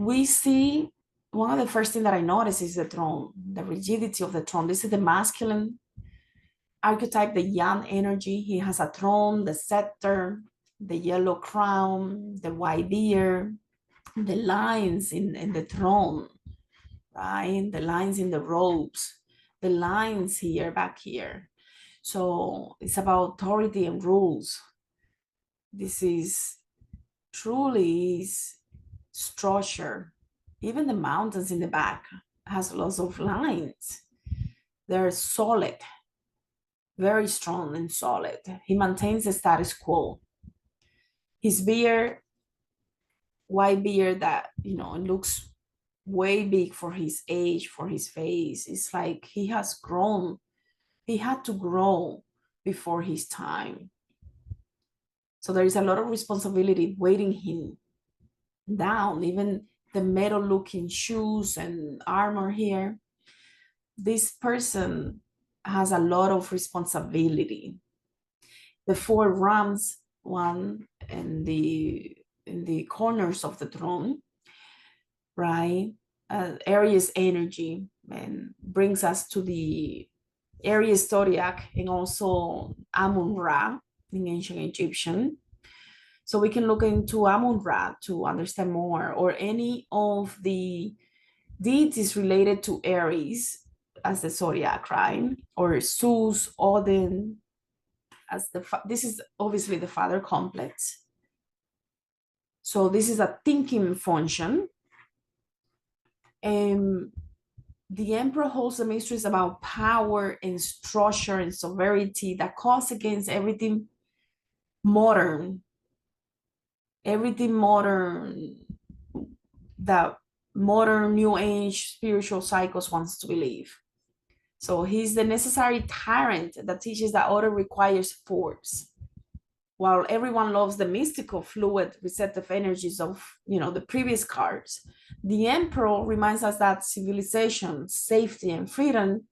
we see one of the first things that I notice is the throne, the rigidity of the throne. This is the masculine archetype, the yang energy. He has a throne, the scepter, the yellow crown, the white beard, the lines in the throne, right? The lines in the robes, the lines here, back here. So it's about authority and rules. This is truly is structure. Even the mountains in the back has lots of lines. They're solid, very strong and solid. He maintains the status quo. His beard, white beard that, you know, looks way big for his age, for his face. It's like he has grown. He had to grow before his time. So there is a lot of responsibility waiting him down, even the metal looking shoes and armor here. This person has a lot of responsibility. The four rams, one in the corners of the throne, right? Aries energy, and brings us to the Aries zodiac and also Amun Ra in ancient Egyptian. So we can look into Amun Ra to understand more, or any of the deities related to Aries as the zodiac, right? Or Zeus, Odin, as this is obviously the father complex. So this is a thinking function. And the emperor holds the mysteries about power and structure and sovereignty that cause against everything modern that modern new age spiritual cycles wants to believe. So he's the necessary tyrant that teaches that order requires force. While everyone loves the mystical, fluid, receptive energies of, you know, the previous cards, the emperor reminds us that civilization, safety, and freedom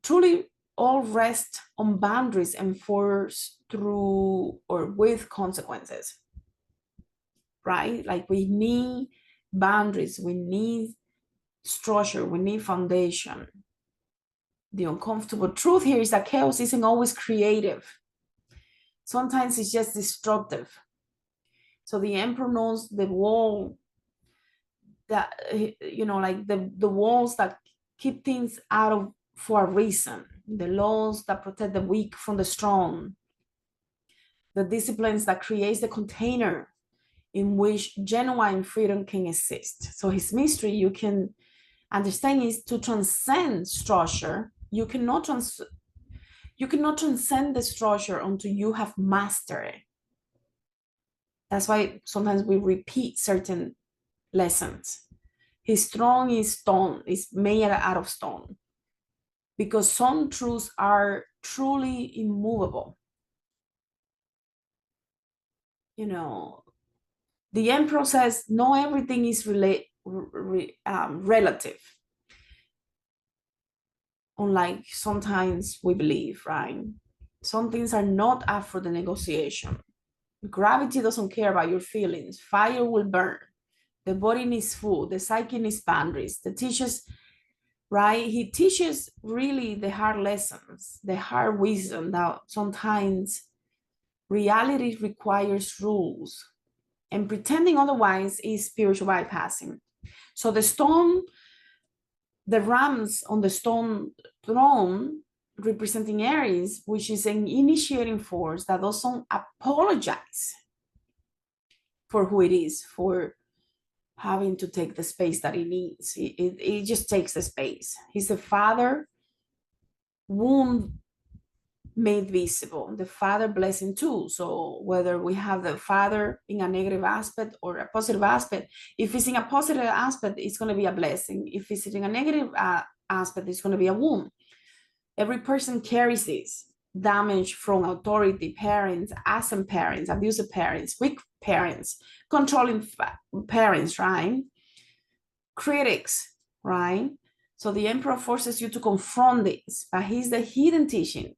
truly all rest on boundaries enforced through or with consequences, right? Like we need boundaries, we need structure, we need foundation. The uncomfortable truth here is that chaos isn't always creative. Sometimes it's just destructive. So the emperor knows the wall that, you know, like the walls that keep things out of for a reason, the laws that protect the weak from the strong, the disciplines that creates the container in which genuine freedom can exist. So his mystery, you can understand, is to transcend structure. You cannot transcend the structure until you have mastered it. That's why sometimes we repeat certain lessons. His throne is stone, is made out of stone, because some truths are truly immovable. You know, the emperor says, no, everything is relative. Unlike sometimes we believe, right? Some things are not up for the negotiation. Gravity doesn't care about your feelings. Fire will burn. The body needs food. The psyche needs boundaries. The teachers, right? He teaches really the hard lessons, the hard wisdom that sometimes reality requires rules, and pretending otherwise is spiritual bypassing. So the rams on the stone throne representing Aries, which is an initiating force that doesn't apologize for who it is, for having to take the space that it needs. It just takes the space. He's the father womb made visible, the father blessing too. So whether we have the father in a negative aspect or a positive aspect, if it's in a positive aspect, it's going to be a blessing. If it's in a negative aspect, it's going to be a wound. Every person carries this damage from authority, parents, absent parents, abusive parents, weak parents, controlling parents, right? Critics, right? So the emperor forces you to confront this, but he's the hidden teaching.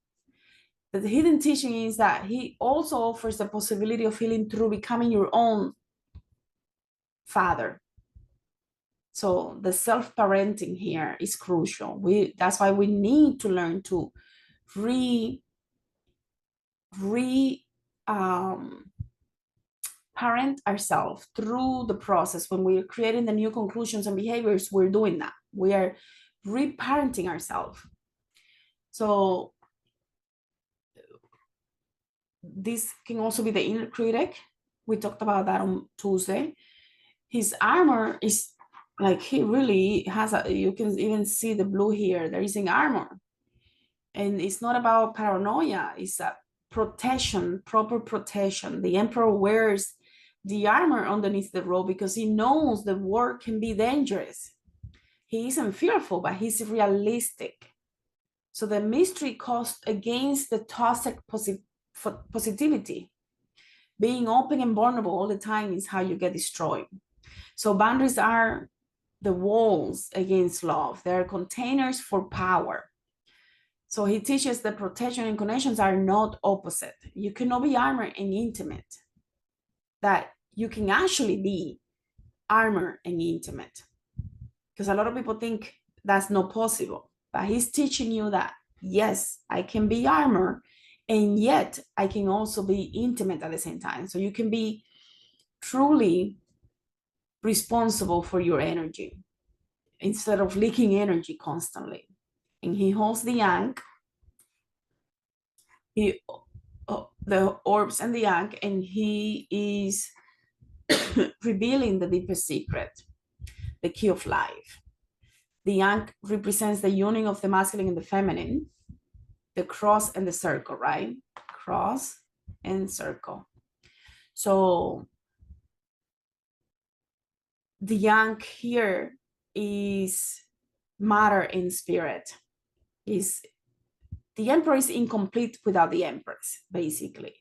The hidden teaching is that he also offers the possibility of healing through becoming your own father. So the self-parenting here is crucial. That's why we need to learn to um, parent ourselves through the process. When we're creating the new conclusions and behaviors, we're doing that. We are reparenting ourselves. So this can also be the inner critic. We talked about that on Tuesday. His armor is like, he really has you can even see the blue here. There is an armor. And it's not about paranoia, it's a protection, proper protection. The emperor wears the armor underneath the robe because he knows the war can be dangerous. He isn't fearful, but he's realistic. So the mystery cost against the toxic positivity. Being open and vulnerable all the time is how you get destroyed. So boundaries are the walls against love. They're containers for power. So he teaches that protection and connections are not opposite. You cannot be armor and intimate. That you can actually be armor and intimate. Because a lot of people think that's not possible. But he's teaching you that, yes, I can be armor, and yet I can also be intimate at the same time. So you can be truly responsible for your energy instead of leaking energy constantly. And he holds the Yang, the orbs and the Yang, and he is revealing the deepest secret, the key of life. The Yang represents the union of the masculine and the feminine, the cross and the circle, right? Cross and circle. So the Yang here is matter and spirit. The emperor is incomplete without the empress, basically.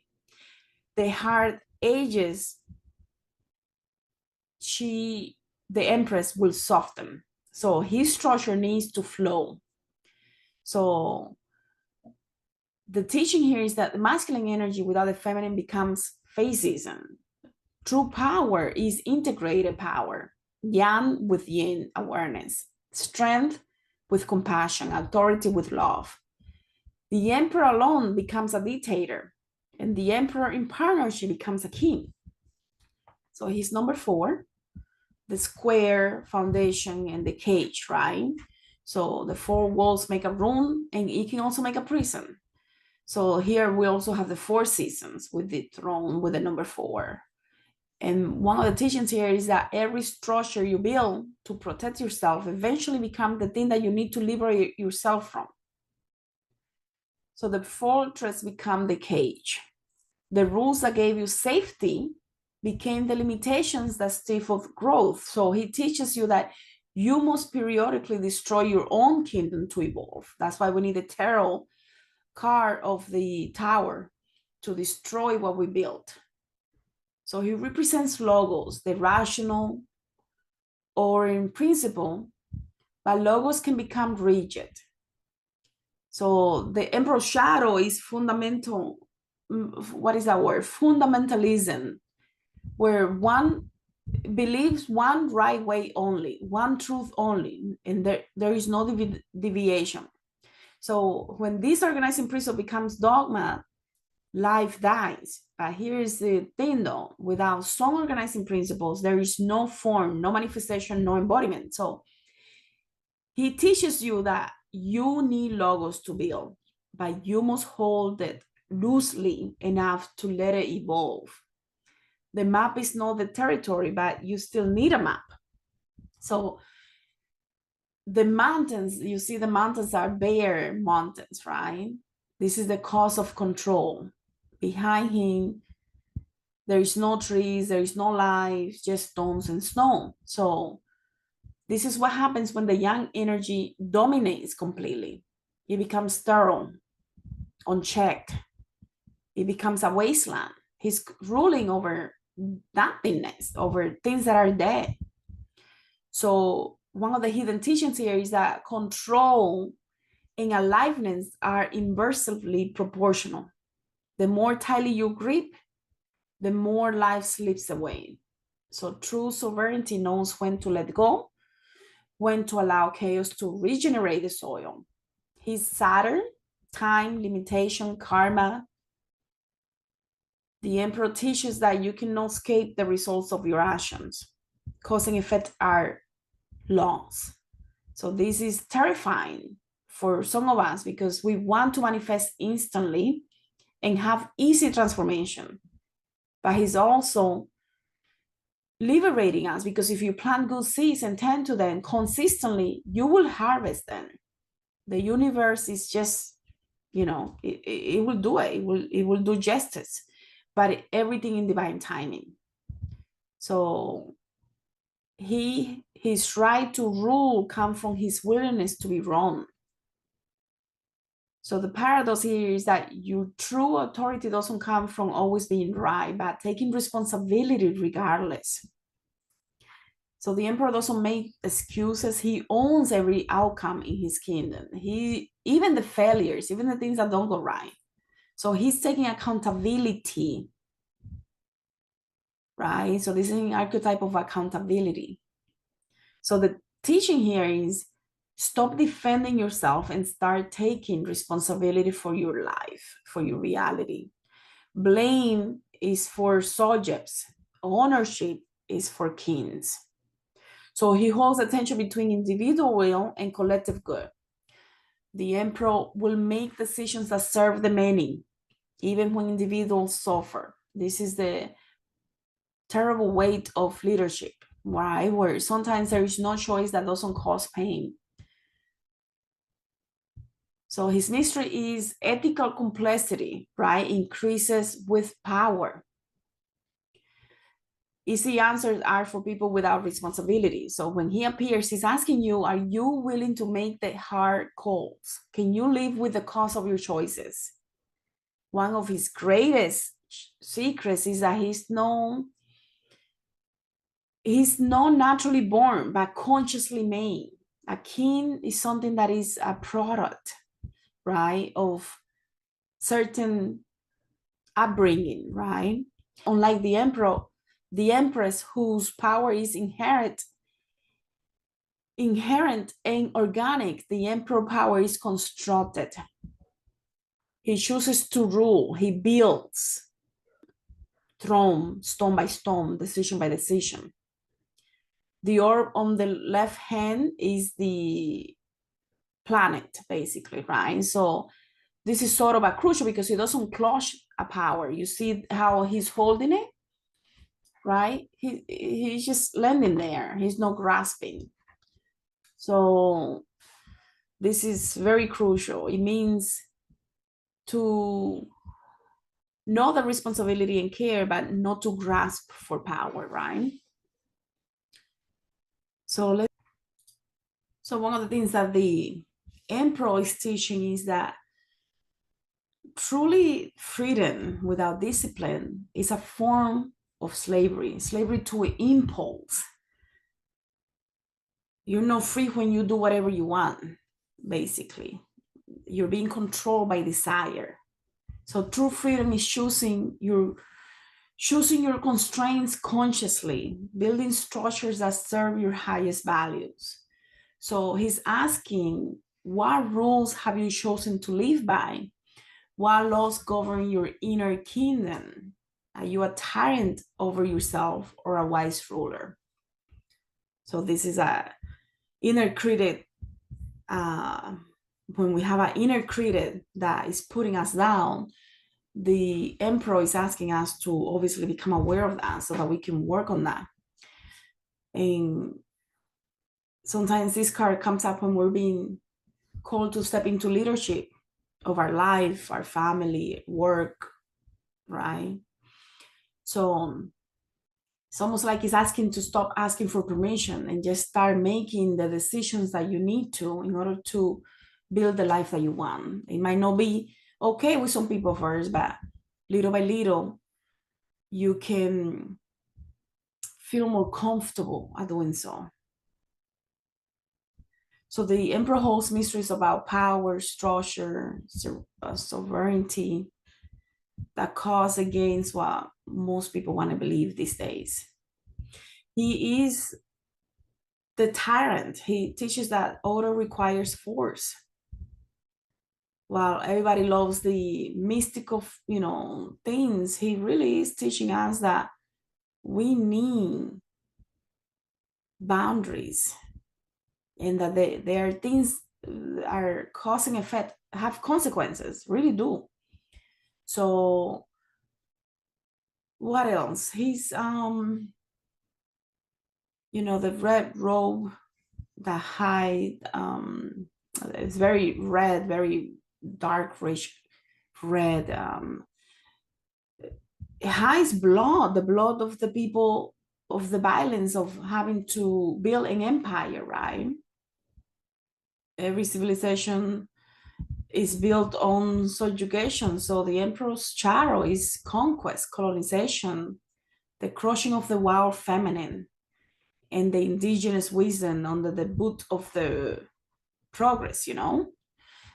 The heart ages, the empress will soften. So his structure needs to flow. So the teaching here is that the masculine energy without the feminine becomes phases. True power is integrated power, yang with yin awareness, strength with compassion, authority with love. The emperor alone becomes a dictator, and the emperor in partnership becomes a king. So he's number 4, the square, foundation, and the cage, right? So the 4 walls make a room, and it can also make a prison. So here we also have the 4 seasons with the throne with the number 4. And one of the teachings here is that every structure you build to protect yourself eventually becomes the thing that you need to liberate yourself from. So the fortress become the cage. The rules that gave you safety became the limitations that stifled growth. So he teaches you that you must periodically destroy your own kingdom to evolve. That's why we need the tarot card of the tower to destroy what we built. So he represents logos, the rational or in principle, but logos can become rigid. So the emperor's shadow is fundamental. What is that word? Fundamentalism, where one believes one right way only, one truth only, and there is no deviation. So when this organizing principle becomes dogma, life dies. But here's the thing though, without strong organizing principles, there is no form, no manifestation, no embodiment. So he teaches you that you need logos to build, but you must hold it loosely enough to let it evolve. The map is not the territory, but you still need a map. So the mountains, you see the mountains are bare mountains, right? This is the cause of control. Behind him, there is no trees, there is no life, just stones and snow. So this is what happens when the yang energy dominates completely. It becomes sterile, unchecked. It becomes a wasteland. He's ruling over nothingness, over things that are dead. So one of the hidden teachings here is that control and aliveness are inversely proportional. The more tightly you grip, the more life slips away. So true sovereignty knows when to let go, when to allow chaos to regenerate the soil. He's Saturn, time, limitation, karma. The Emperor teaches that you cannot escape the results of your actions. Cause and effect are laws. So this is terrifying for some of us because we want to manifest instantly and have easy transformation. But he's also liberating us, because if you plant good seeds and tend to them consistently, you will harvest them. The universe is just, it will do it. It will do justice, but everything in divine timing. So his right to rule comes from his willingness to be wrong. So the paradox here is that your true authority doesn't come from always being right, but taking responsibility regardless. So the emperor doesn't make excuses. He owns every outcome in his kingdom. Even the failures, even the things that don't go right. So he's taking accountability, right? So this is an archetype of accountability. So the teaching here is stop defending yourself and start taking responsibility for your life, for your reality. Blame is for subjects. Ownership is for kings. So he holds the tension between individual will and collective good. The emperor will make decisions that serve the many, even when individuals suffer. This is the terrible weight of leadership, right? Where sometimes there is no choice that doesn't cause pain. So his mystery is ethical complexity, right? Increases with power. Easy answers are for people without responsibility. So when he appears, he's asking you, are you willing to make the hard calls? Can you live with the cost of your choices? One of his greatest secrets is that he's not naturally born, but consciously made. A king is something that is a product, right, of certain upbringing, right? Unlike the emperor, the empress, whose power is inherent and organic, the emperor power is constructed. He chooses to rule. He builds throne, stone by stone, decision by decision. The orb on the left hand is the planet, basically, right? So this is sort of a crucial because he doesn't clutch a power. You see how he's holding it, right? He's just landing there. He's not grasping. So this is very crucial. It means to know the responsibility and care, but not to grasp for power, right? So one of the things that the emperor is teaching is that truly freedom without discipline is a form of slavery to impulse. You're not free when you do whatever you want, basically. You're being controlled by desire. So true freedom is choosing your constraints consciously, building structures that serve your highest values. So he's asking, what rules have you chosen to live by? What laws govern your inner kingdom? Are you a tyrant over yourself or a wise ruler? So this is a inner critic. When we have an inner critic that is putting us down, the emperor is asking us to obviously become aware of that so that we can work on that. And sometimes this card comes up when we're being called to step into leadership of our life, our family, work, right? So it's almost like it's asking to stop asking for permission and just start making the decisions that you need to in order to build the life that you want. It might not be okay with some people first, but little by little, you can feel more comfortable at doing so. So the emperor holds mysteries about power, structure, sovereignty that cause against what most people want to believe these days. He is the tyrant. He teaches that order requires force. While everybody loves the mystical, things, he really is teaching us that we need boundaries, and that there are things are causing effect, have consequences, really do. So what else? He's the red robe, the hide, it's very red, very dark, rich red. It hides blood, the blood of the people, of the violence of having to build an empire, right? Every civilization is built on subjugation. So the emperor's shadow is conquest, colonization, the crushing of the wild feminine, and the indigenous wisdom under the boot of the progress.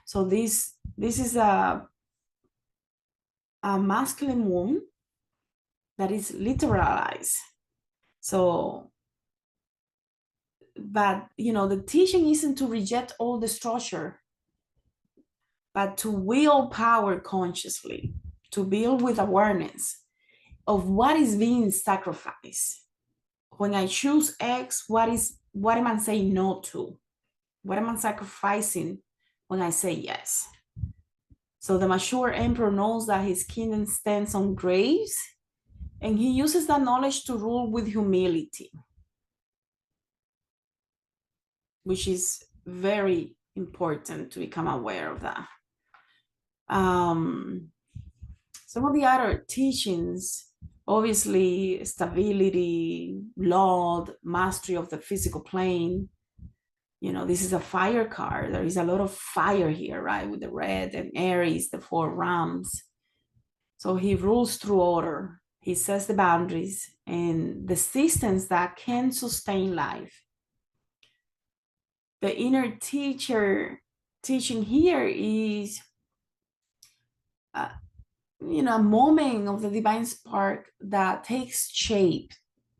So this is a masculine wound that is literalized. So, but the teaching isn't to reject all the structure, but to wield power consciously, to build with awareness of what is being sacrificed. When I choose X, what am I saying no to? What am I sacrificing when I say yes? So the mature emperor knows that his kingdom stands on grace, and he uses that knowledge to rule with humility, which is very important to become aware of that. Some of the other teachings, obviously, stability, law, mastery of the physical plane. This is a fire card. There is a lot of fire here, right? With the red and Aries, the 4 rams. So he rules through order. He sets the boundaries and the systems that can sustain life. The inner teacher teaching here is, a moment of the divine spark that takes shape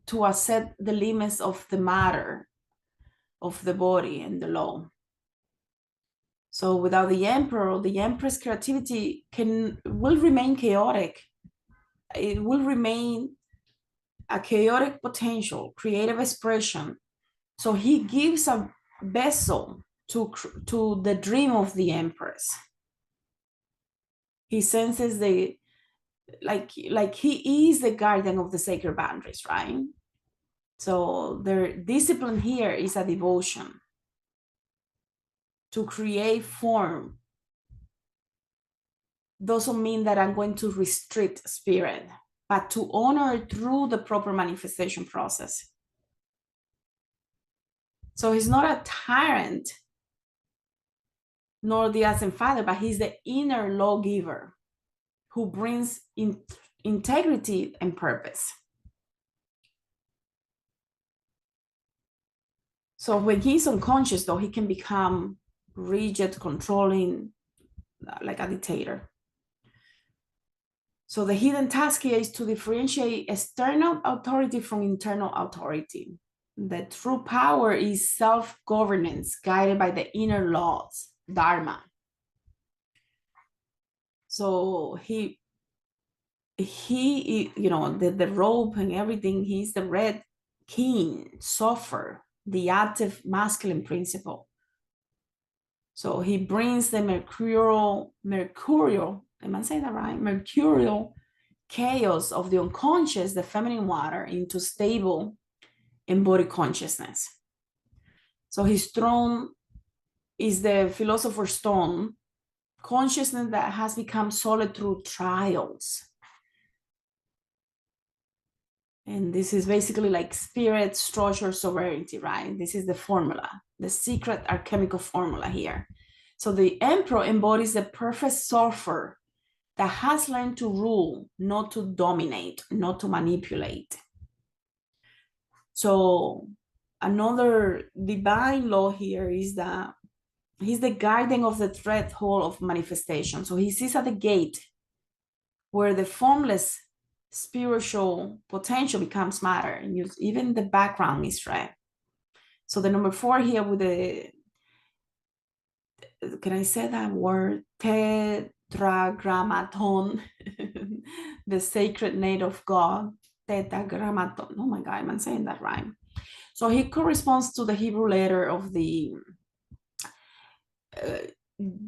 to accept the limits of the matter, of the body and the law. So without the emperor, the empress creativity will remain chaotic. It will remain a chaotic potential, creative expression. So he gives a vessel to the dream of the empress. He senses like he is the guardian of the sacred boundaries, right? So their discipline here is a devotion to create form. Doesn't mean that I'm going to restrict spirit, but to honor through the proper manifestation process. So he's not a tyrant, nor the absent father, but he's the inner lawgiver who brings integrity and purpose. So when he's unconscious, though, he can become rigid, controlling, like a dictator. So the hidden task here is to differentiate external authority from internal authority. The true power is self-governance guided by the inner laws, dharma. So the robe and everything, he's the red king, suffer, the active masculine principle. So he brings the mercurial, am I saying that right? Mercurial chaos of the unconscious, the feminine water, into stable embodied consciousness. So his throne is the philosopher's stone, consciousness that has become solid through trials. And this is basically like spirit, structure, sovereignty, right? This is the formula, the secret alchemical formula here. So the emperor embodies the perfect surfer that has learned to rule, not to dominate, not to manipulate. So another divine law here is that he's the guardian of the threshold of manifestation. So he sits at the gate where the formless spiritual potential becomes matter, and even the background is red. So the number 4 here with the, can I say that word? Tetragrammaton, the sacred name of God. Tetragrammaton. Oh my God, am I saying that right? So he corresponds to the Hebrew letter of the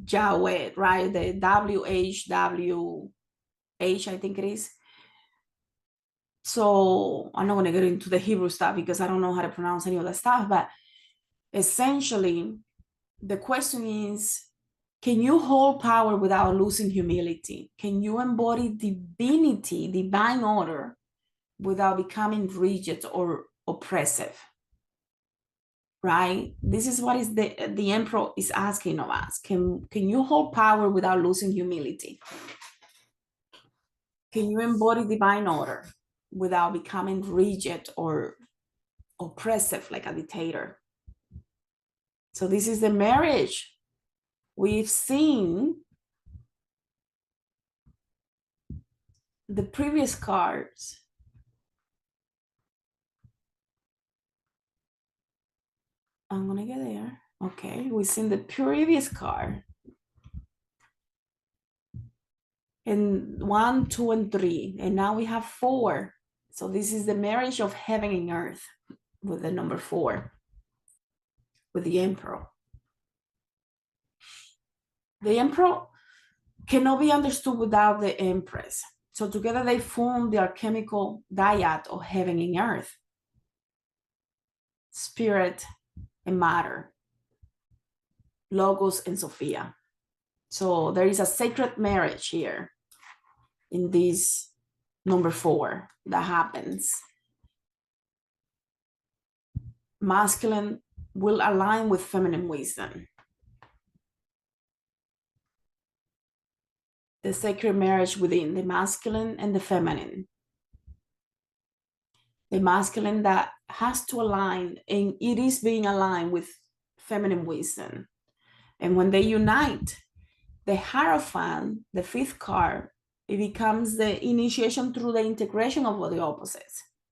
Yahweh, right? The WHWH, I think it is. So I'm not going to get into the Hebrew stuff because I don't know how to pronounce any of that stuff, but essentially the question is, can you hold power without losing humility? Can you embody divinity, divine order, without becoming rigid or oppressive? Right? This is what is the emperor is asking of us. Can you hold power without losing humility? Can you embody divine order without becoming rigid or oppressive like a dictator? So this is the marriage. We've seen the previous cards. I'm gonna get there. Okay, we've seen the previous card. And 1, 2, and 3. And now we have 4. So this is the marriage of heaven and earth with the number 4, with the emperor. The emperor cannot be understood without the empress. So together they form the alchemical dyad of heaven and earth, spirit and matter, logos and Sophia. So there is a sacred marriage here in this number 4 that happens. Masculine will align with feminine wisdom. The sacred marriage within the masculine and the feminine. The masculine that has to align, and it is being aligned with feminine wisdom. And when they unite, the Hierophant, the 5th card, it becomes the initiation through the integration of the opposites.